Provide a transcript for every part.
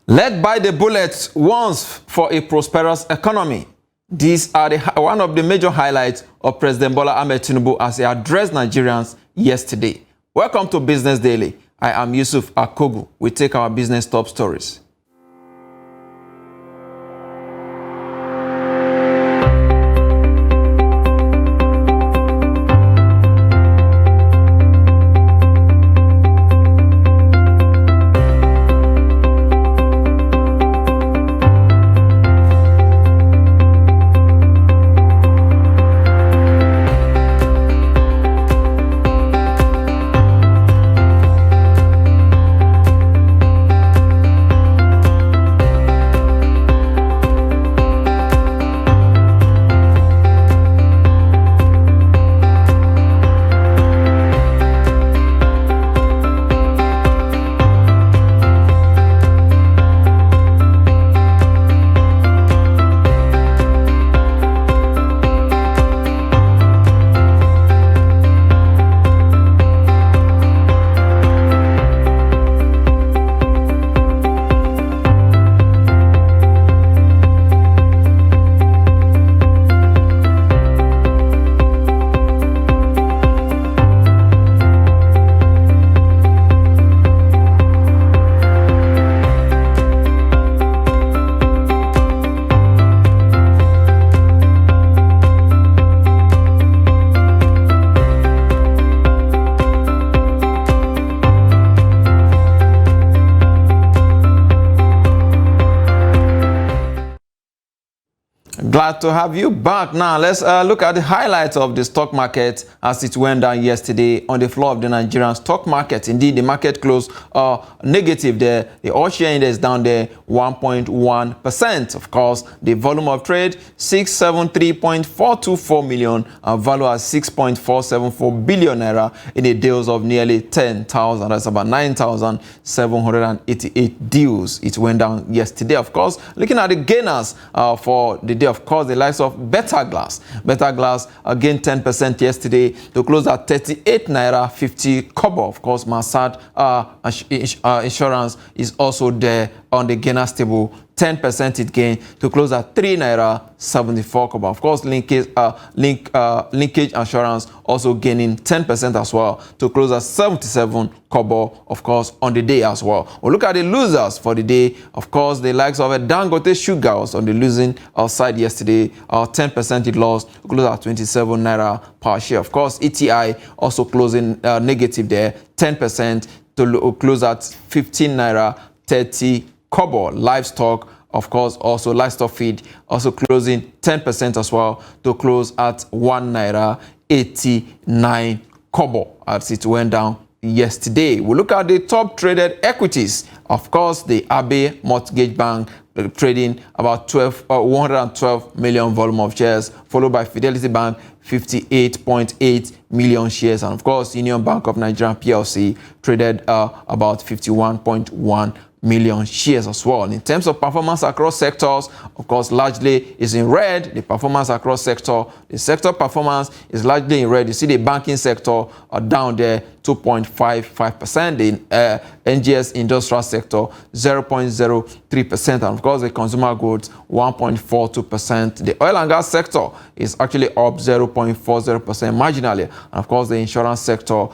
Led by the bullets once for a prosperous economy. These are one of the major highlights of President Bola Ahmed Tinubu as he addressed Nigerians yesterday. Welcome to Business Daily. I am Yusuf Akogu. We take our business top stories. Glad to have you back. Now, let's look at the highlights of the stock market as it went down yesterday on the floor of the Nigerian stock market. Indeed, the market closed negative there. The all-share index down there 1.1%. Of course, the volume of trade 673.424 million and value at 6.474 billion naira in a deals of nearly 10,000. That's about 9,788 deals. It went down yesterday. Of course, looking at the gainers for the day, of course, the likes of Better Glass gained 10% yesterday to close at 38 naira 50 kobo. Of course, Massad Insurance is also there on the gainers table. 10% it gained to close at 3 naira 74 kobo. Of course, Linkage Insurance also gaining 10% as well to close at 77 kobo, of course, on the day as well. We'll look at the losers for the day. Of course, the likes of Dangote Sugar was on the losing side yesterday. 10% it lost to close at 27 naira per share. Of course, ETI also closing negative there, 10% to close at 15 naira 30 kobo. Livestock, of course, also livestock feed also closing 10% as well to close at 1 naira 89 kobo as it went down yesterday. We look at the top traded equities. Of course, the Abe Mortgage Bank trading about 112 million volume of shares, followed by Fidelity Bank 58.8 million shares, and of course Union Bank of Nigeria PLC traded about 51.1 million shares as well. In terms of performance across sectors, of course, largely is in red. The performance across the sector performance is largely in red. You see the banking sector down there 2.55%, the NGS industrial sector 0.03%, and of course the consumer goods 1.42%. The oil and gas sector is actually up 0.40% marginally, and of course the insurance sector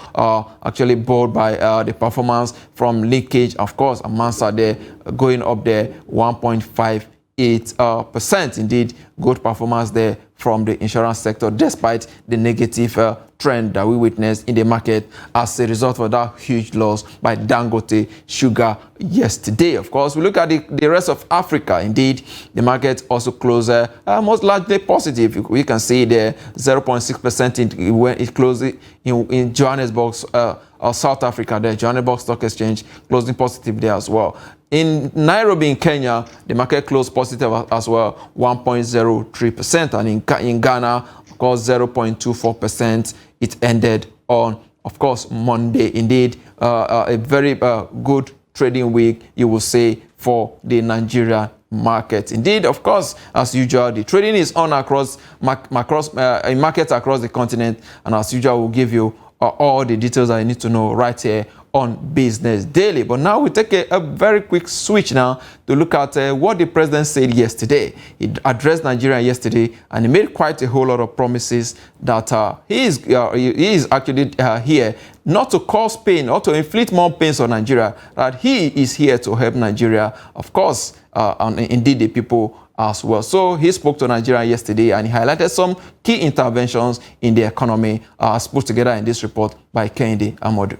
actually bowled by the performance from Linkage, of course, and Mansard there going up there 1.58%. Indeed, good performance there from the insurance sector despite the negative trend that we witnessed in the market as a result of that huge loss by Dangote Sugar yesterday. Of course, we look at the rest of Africa. Indeed, the market also closed most largely positive. We can see there 0.6% when it closed in Johannesburg, South Africa. The Johannesburg Stock Exchange closing positive there as well. In Nairobi, in Kenya, the market closed positive as well, 1.03%, and in Ghana, of course, 0.24%. It ended on, of course, Monday. Indeed, a very good trading week, you will say, for the Nigeria market. Indeed, of course, as usual, the trading is on across markets across the continent, and as usual, we'll give you all the details that you need to know right here on Business Daily. But now we take a very quick switch now to look at what the president said yesterday. He addressed Nigeria yesterday, and he made quite a whole lot of promises that he is actually here not to cause pain or to inflict more pains on Nigeria, that he is here to help Nigeria, of course, and indeed the people as well. So he spoke to Nigeria yesterday, and he highlighted some key interventions in the economy as put together in this report by Kehinde Amodu.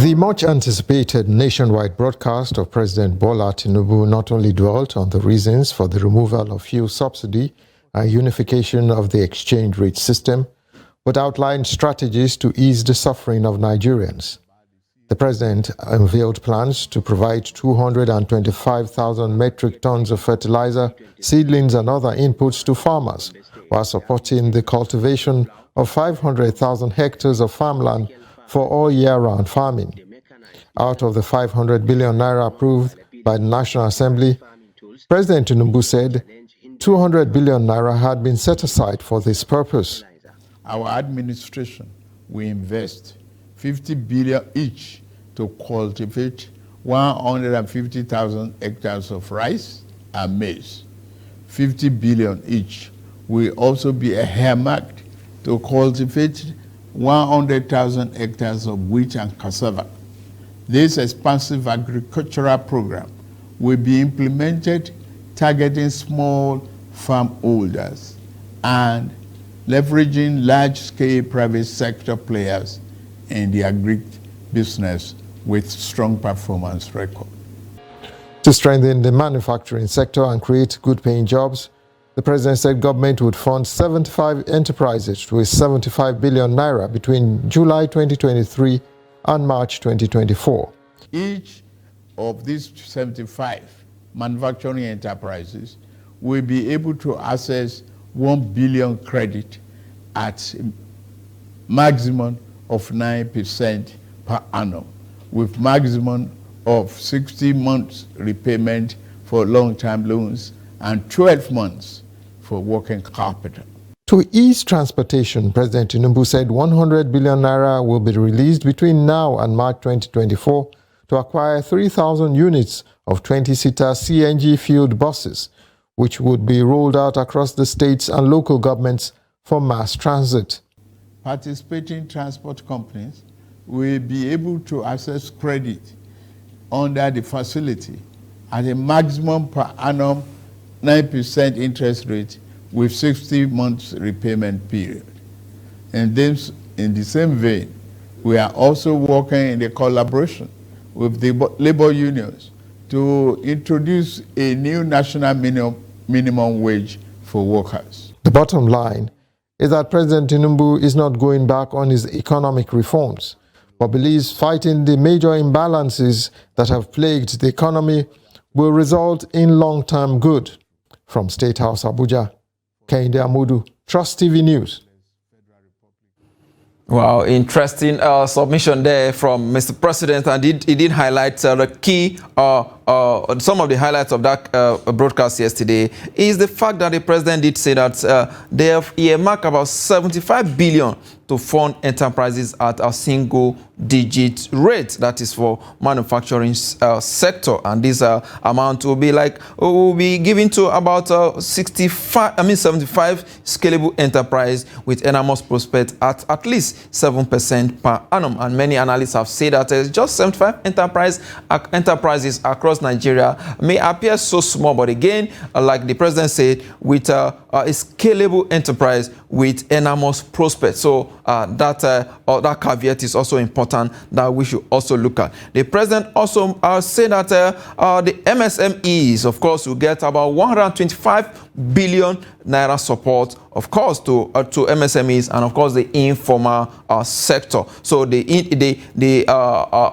The much-anticipated nationwide broadcast of President Bola Tinubu not only dwelt on the reasons for the removal of fuel subsidy and unification of the exchange rate system, but outlined strategies to ease the suffering of Nigerians. The president unveiled plans to provide 225,000 metric tons of fertilizer, seedlings and other inputs to farmers, while supporting the cultivation of 500,000 hectares of farmland for all year-round farming. Out of the 500 billion naira approved by the National Assembly, President Tinubu said 200 billion naira had been set aside for this purpose. Our administration will invest 50 billion each to cultivate 150,000 hectares of rice and maize. 50 billion each will also be earmarked to cultivate 100,000 hectares of wheat and cassava. This expansive agricultural program will be implemented targeting small farm holders and leveraging large-scale private sector players in the agri-business with strong performance record. To strengthen the manufacturing sector and create good-paying jobs, the president said government would fund 75 enterprises with 75 billion naira between July 2023 and March 2024. Each of these 75 manufacturing enterprises will be able to access 1 billion credit at maximum of 9% per annum, with maximum of 60 months repayment for long-term loans and 12 months for working capital. To ease transportation, President Tinubu said 100 billion naira will be released between now and March 2024 to acquire 3,000 units of 20-seater CNG-fueled buses, which would be rolled out across the states and local governments for mass transit. Participating transport companies will be able to access credit under the facility at a maximum per annum 9% interest rate with 60 months repayment period. And then, in the same vein, we are also working in the collaboration with the labor unions to introduce a new national minimum wage for workers. The bottom line is that President Tinubu is not going back on his economic reforms, but believes fighting the major imbalances that have plagued the economy will result in long-term good. From State House, Abuja, Kehinde Amodu, Trust TV News. Wow, interesting submission there from Mr. President, and he did highlight the key, some of the highlights of that broadcast yesterday is the fact that the president did say that they have earmarked about 75 billion to fund enterprises at a single-digit rate. That is for manufacturing sector, and this amount will be given to about 75 scalable enterprise with enormous prospect at least 7% per annum. And many analysts have said that just 75 enterprises across Nigeria may appear so small, but again, like the president said, with a scalable enterprise with enormous prospect. So that caveat is also important that we should also look at. The president also said that the MSMEs, of course, will get about 125 billion naira support, of course, to MSMEs and, of course, the informal sector. So the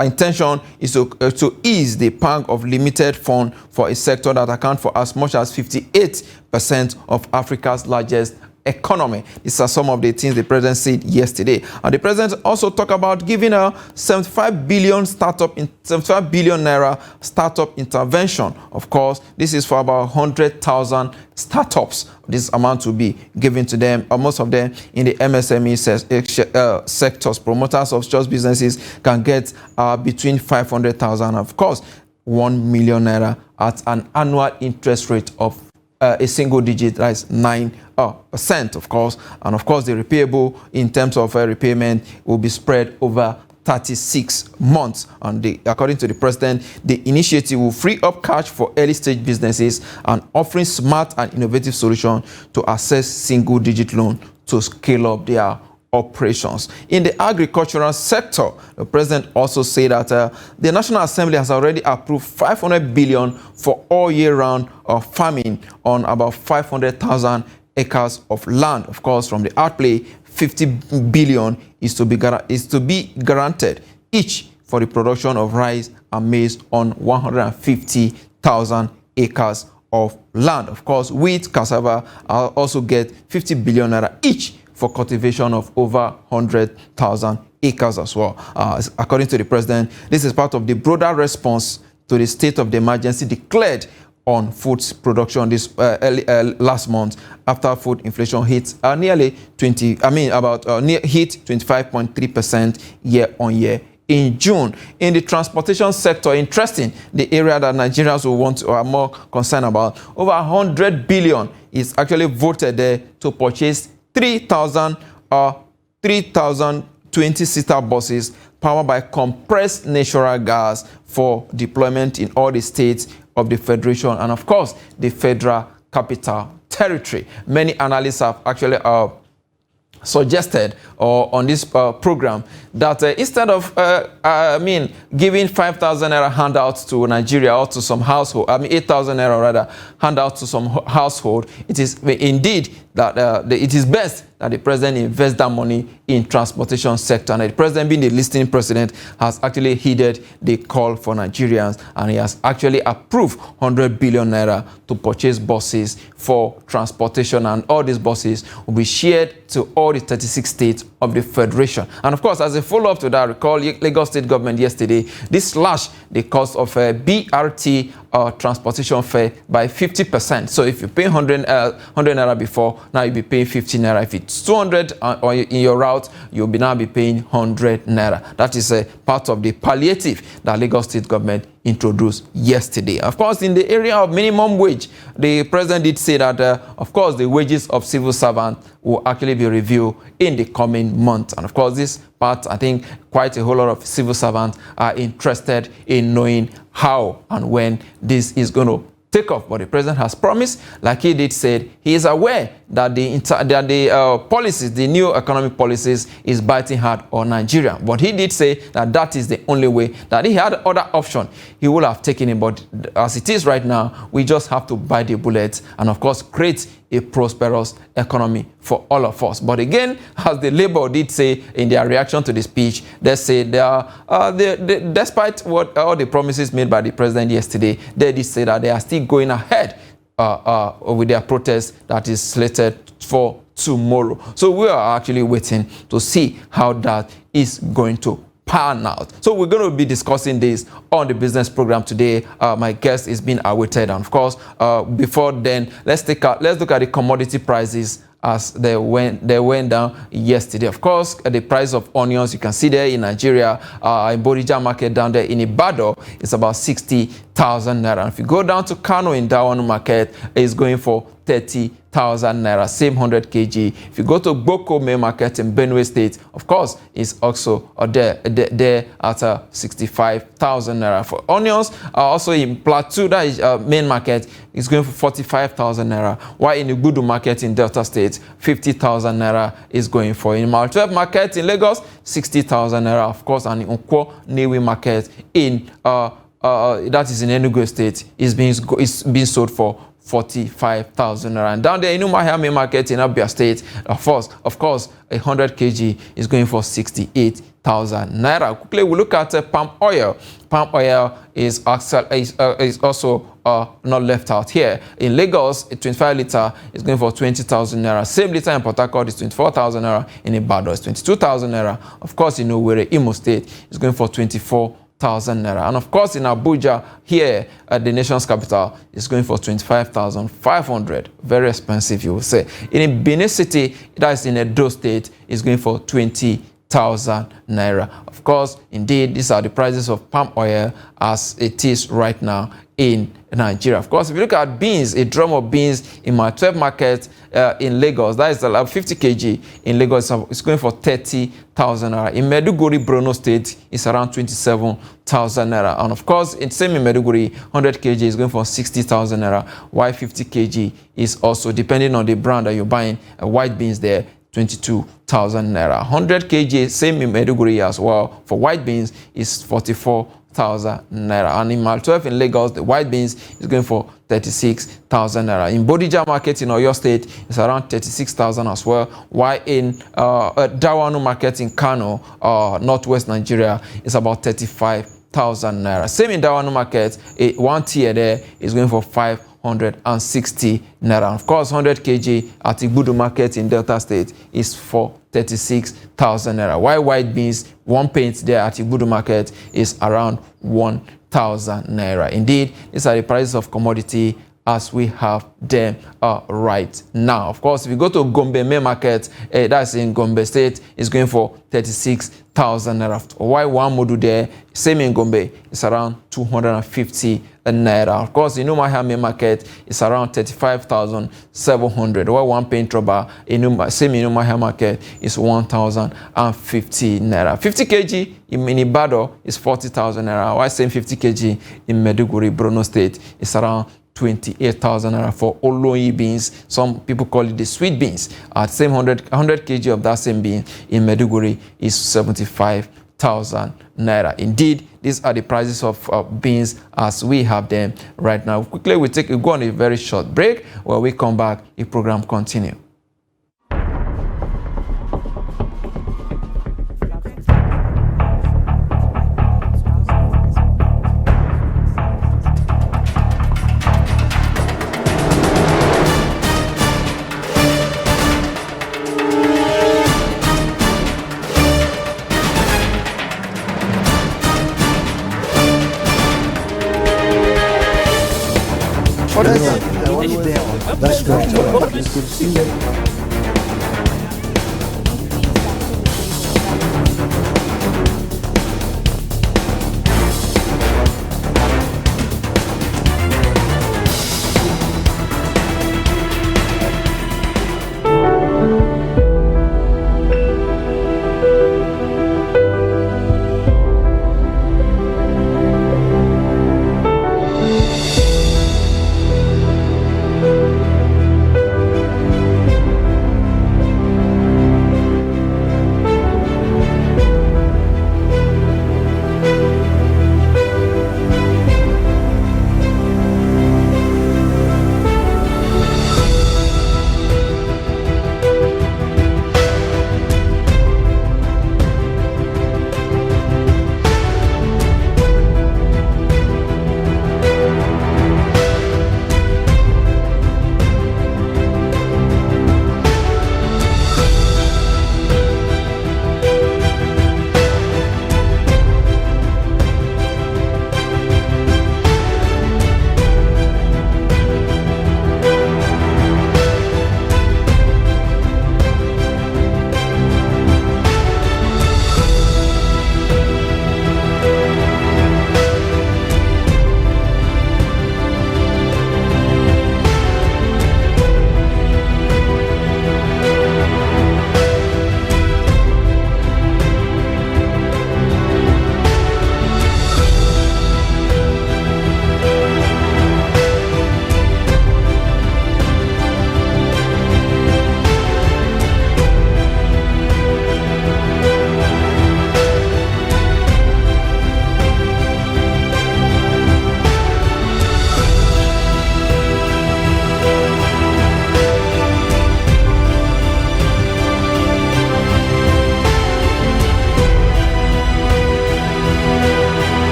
intention is to ease the pang of limited fund for a sector that accounts for as much as 58% of Africa's largest economy. These are some of the things the president said yesterday. And the president also talked about giving a 75 billion naira startup intervention. Of course, this is for about 100,000 startups. This amount will be given to them, most of them in the MSME sectors. Promoters of such businesses can get between 500,000, of course, 1 million naira at an annual interest rate of a single digit, that is 9%, of course. And of course, the repayable in terms of repayment will be spread over 36 months. And according to the president, the initiative will free up cash for early stage businesses and offering smart and innovative solutions to access single digit loan to scale up their operations. In the agricultural sector, the president also said that the National Assembly has already approved 500 billion for all year round of farming on about 500,000 acres of land. Of course, from the outlay, 50 billion is to be granted each for the production of rice and maize on 150,000 acres of land. Of course, wheat, cassava also get 50 billion naira each for cultivation of over 100,000 acres as well. According to the president, this is part of the broader response to the state of the emergency declared on food production this last month after food inflation hit hit 25.3% year on year in June. In the transportation sector, interesting, the area that Nigerians will want or are more concerned about, over 100 billion is actually voted there to purchase 3,020-seater buses powered by compressed natural gas for deployment in all the states of the Federation and, of course, the Federal Capital Territory. Many analysts have actually suggested on this program that instead of giving 5,000 naira handouts to Nigeria or to some household, 8,000 naira rather handouts to some household, it is indeed that it is best that the president invest that money in transportation sector. And the president, being the listening president, has actually heeded the call for Nigerians, and he has actually approved 100 billion naira to purchase buses for transportation, and all these buses will be shared to all the 36 states of the Federation. And of course, as a follow-up to that, recall Lagos State government yesterday, this slashed the cost of BRT transportation fare by 50%. So if you pay 100 naira before, now you'll be paying 50 naira. If it's 200 or in your route, you'll now be paying 100 naira. That is a part of the palliative that Lagos State government introduced yesterday. Of course, in the area of minimum wage, the president did say that, of course, the wages of civil servants will actually be reviewed in the coming month. And of course, this part, I think quite a whole lot of civil servants are interested in knowing how and when this is going to take off. But the president has promised, like he did said, he is aware that the policies, the new economic policies, is biting hard on Nigeria. But he did say that that is the only way, that he had other option, he would have taken it. But as it is right now, we just have to bite the bullet and, of course, create a prosperous economy for all of us. But again, as the Labour did say in their reaction to the speech, they say despite what all the promises made by the president yesterday, they did say that they are still going ahead with their protest that is slated for tomorrow. So we are actually waiting to see how that is going to pan out. So we're going to be discussing this on the business program today. My guest is being awaited, and of course, before then, let's look at the commodity prices as they went down yesterday. Of course, the price of onions, you can see there in Nigeria, in Bodija market down there in Ibadan, it's about 60,000 naira. If you go down to Kano in Dawan market, it's going for 30,000 naira, same 100 kg. If you go to Boko main market in Benue State, of course, it's also there at 65,000 naira. For onions, also in Plateau, that is main market, is going for 45,000 naira. While in the Gudu market in Delta State, 50,000 naira is going for. In Maltweb market in Lagos, 60,000 naira, of course, and in Nkwo Newi market in that is in Enugu State, is being sold for 45,000 naira. And down there in Umuahia main market in Abia State, of course, 100 kg is going for 68,000 naira. Quickly, we look at palm oil. Palm oil is also not left out here. In Lagos, a 25 litre is going for 20,000 naira. Same litre in Port Harcourt is 24,000 naira. In Ibadan, it's 22,000 naira. Of course, you know, where Imo State is going for 24,000 naira. And of course, in Abuja, here at the nation's capital, it's going for 25,500. Very expensive, you will say. In Benin City, that is in Edo State, it's going for 20,000 naira. Of course, indeed, these are the prices of palm oil as it is right now in Nigeria. Of course, if you look at beans, a drum of beans in my 12 market in Lagos, that is about 50 kg in Lagos, it's going for 30,000 naira. In Meduguri, Borno State, it's around 27,000 naira. And of course, it's same in Meduguri, 100 kg is going for 60,000 naira, while 50 kg is also, depending on the brand that you're buying, white beans there, 22,000 naira. 100 kg, same in Meduguri as well, for white beans is 44,000 naira. And in Mile 12 in Lagos, the white beans is going for 36,000 naira. In Bodija market in Oyo State, it's around 36,000 as well. While in Dawanu market in Kano, northwest Nigeria, it's about 35,000 naira. Same in Dawanu market, one tier there is going for 560 naira. Of course, 100 kg at Igbudu market in Delta State is for 36,000 naira. While white beans, one pint there at Igbudu market is around 1,000 naira. Indeed, these are the prices of commodity as we have them right now. Of course, if you go to Gombe main market, that's in Gombe State, it's going for 36,000 naira. While one model there, same in Gombe, it's around 250 naira. Of course, in Umuahia main market, it's around 35,700. While one paint rubber, same in Umuahia market, is 1,050 naira. 50 kg in Ibadan is 40,000 naira. While same 50 kg in Meduguri, Borno State, is around 28,000 naira for Oloyi beans. Some people call it the sweet beans. At same 100 kg of that same bean in Meduguri is 75,000 naira. Indeed, these are the prices of beans as we have them right now. Quickly, we go on a very short break. When we come back, the program continue. That's great.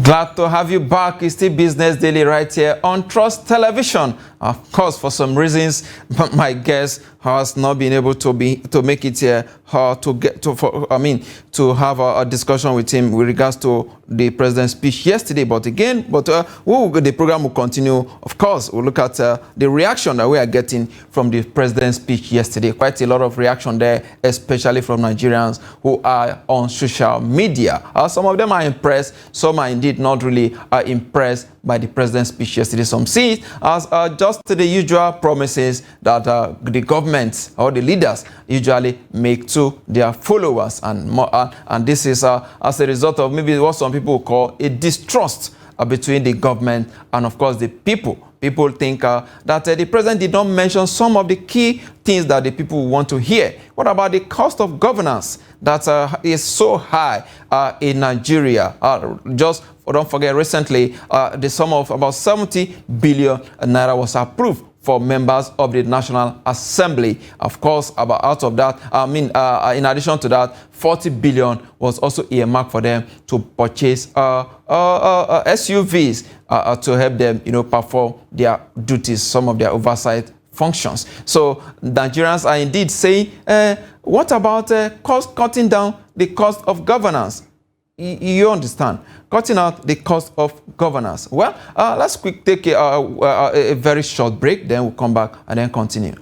Glad to have you back. It's still Business Daily right here on Trust Television. Of course, for some reasons, my guest has not been able to make it here to have a discussion with him with regards to the president's speech yesterday. But the program will continue. Of course, we'll look at the reaction that we are getting from the president's speech yesterday. Quite a lot of reaction there, especially from Nigerians who are on social media. Some of them are impressed. Some are indeed not really impressed by the president's speech yesterday. Some see it as just the usual promises that the government or the leaders usually make to their followers, and this is as a result of maybe what some people call a distrust between the government and, of course, the people. People think that the president did not mention some of the key things that the people want to hear. What about the cost of governance that is so high in Nigeria? Don't forget, recently, the sum of about 70 billion naira was approved for members of the National Assembly. Of course, out of that, in addition to that, 40 billion was also earmarked for them to purchase SUVs to help them, perform their duties, some of their oversight functions. So Nigerians are indeed saying, what about cutting down the cost of governance? You understand? Cutting out the cost of governance. Well, let's take a very short break, then we'll come back and then continue.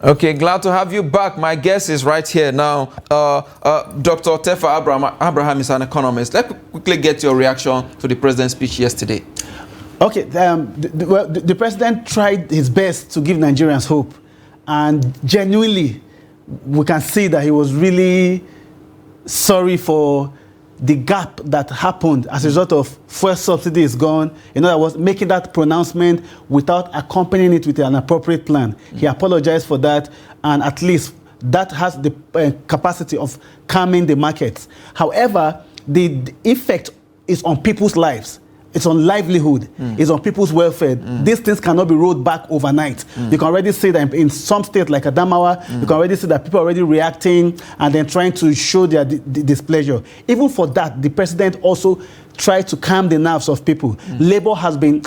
Okay, glad to have you back. My guest is right here now. Dr. Tefa Abraham is an economist. Let's quickly get your reaction to the president's speech yesterday. Okay, the president tried his best to give Nigerians hope. And genuinely, we can see that he was really sorry for the gap that happened as a result of fuel subsidy is gone. In other words, making that pronouncement without accompanying it with an appropriate plan. He apologized for that, and at least that has the capacity of calming the markets. However, the effect is on people's lives. It's on livelihood. It's on people's welfare. These things cannot be rolled back overnight. You can already see that in some states like Adamawa, you can already see that people are already reacting and then trying to show their displeasure. Even for that, the president also tried to calm the nerves of people. Labour has been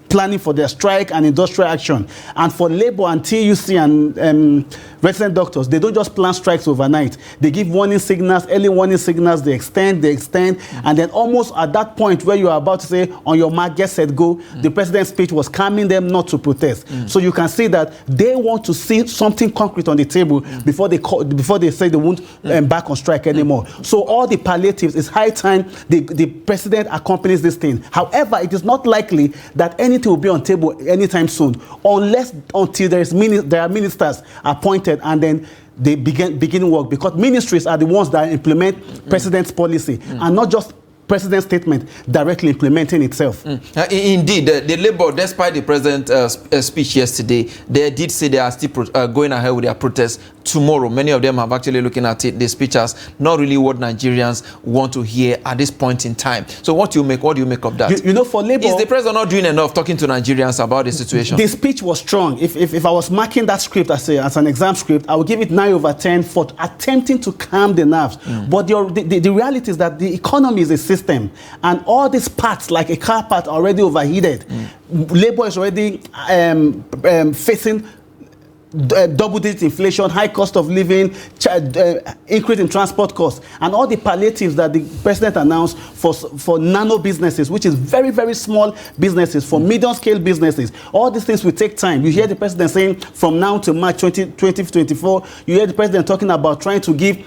planning for their strike and industrial action. And for Labour and TUC and resident doctors, they don't just plan strikes overnight. They give warning signals, early warning signals, they extend, and then almost at that point where you are about to say, on your mark, get set, go, the president's speech was calming them not to protest. So you can see that they want to see something concrete on the table before they say they won't back on strike anymore. So all the palliatives, it's high time the president accompanies this thing. However, it is not likely that anything will be on table anytime soon, until there are ministers appointed and then they begin work, because ministries are the ones that implement president's policy and not just president's statement directly implementing itself. Indeed, the Labour, despite the president's speech yesterday, they did say they are still going ahead with their protests tomorrow. Many of them have actually looking at it, the speech as not really what Nigerians want to hear at this point in time. So what do you make of that? You know, for Labour, is the president not doing enough talking to Nigerians about the situation? The speech was strong. If I was marking that script as an exam script, I would give it 9/10 for attempting to calm the nerves. But the reality is that the economy is a system, and all these parts, like a car part, are already overheated. Labour is already facing double-digit inflation, high cost of living, increase in transport costs, and all the palliatives that the president announced for nano businesses, which is very, very small businesses, for medium-scale businesses. All these things will take time. You hear the president saying from now to March 2024, you hear the president talking about trying to give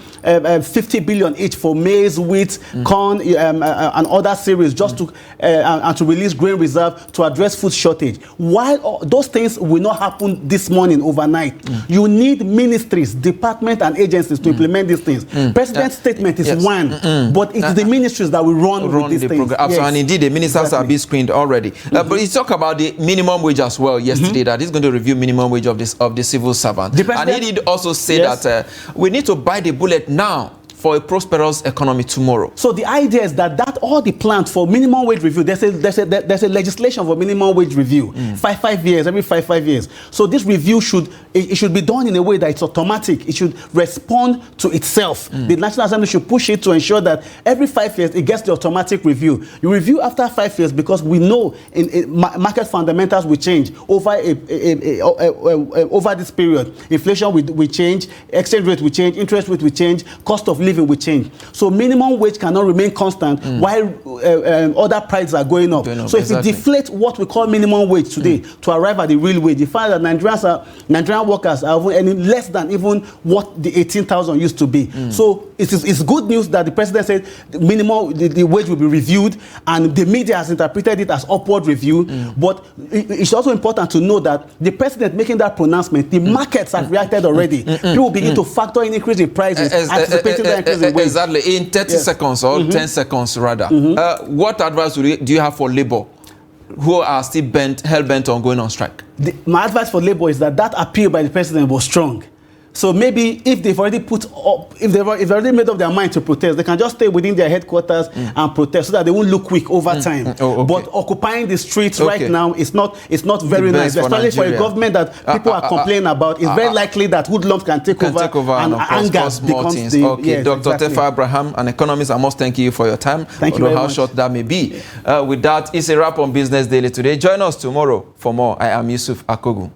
50 billion each for maize, wheat, corn, and other cereals, just to and to release grain reserve to address food shortage. While those things will not happen this morning overnight, you need ministries, departments, and agencies to implement these things. President's statement is one, but it's the ministries that will run with these things. Yes. And indeed, the ministers are being screened already. But you talk about the minimum wage as well yesterday, that he's going to review minimum wage of the civil servant. And he did also say that we need to bite the bullet now for a prosperous economy tomorrow. So the idea is that all the plans for minimum wage review, there's a legislation for minimum wage review, 5 years, every 5 years. So this review should be done in a way that it's automatic. It should respond to itself. The National Assembly should push it to ensure that every 5 years it gets the automatic review. You review after 5 years because we know market fundamentals will change over over this period. Inflation will change, exchange rate will change, interest rate will change, cost of living will change. So minimum wage cannot remain constant while other prices are going up. So if you deflate what we call minimum wage today to arrive at the real wage, you find that Nigerian workers are earning less than even what the 18,000 used to be. So it's good news that the president said the wage will be reviewed, and the media has interpreted it as upward review. But it's also important to know that the president making that pronouncement, the markets have reacted already. People begin to factor in increase in prices, anticipating the increase in wage. Exactly. In 30 seconds or 10 seconds rather, what advice do you have for labor who are still hell-bent on going on strike? My advice for labor is that appeal by the president was strong. So maybe if they've already if they've already made up their mind to protest, they can just stay within their headquarters and protest so that they won't look weak over time. But occupying the streets right now is not very nice, especially for a government that people are complaining about. It's very likely that hoodlums can take over and anger becomes the... Okay, Dr. Tefa Abraham, an economist, I must thank you for your time. Thank you very much. How short that may be. With that, it's a wrap on Business Daily today. Join us tomorrow for more. I am Yusuf Akogu.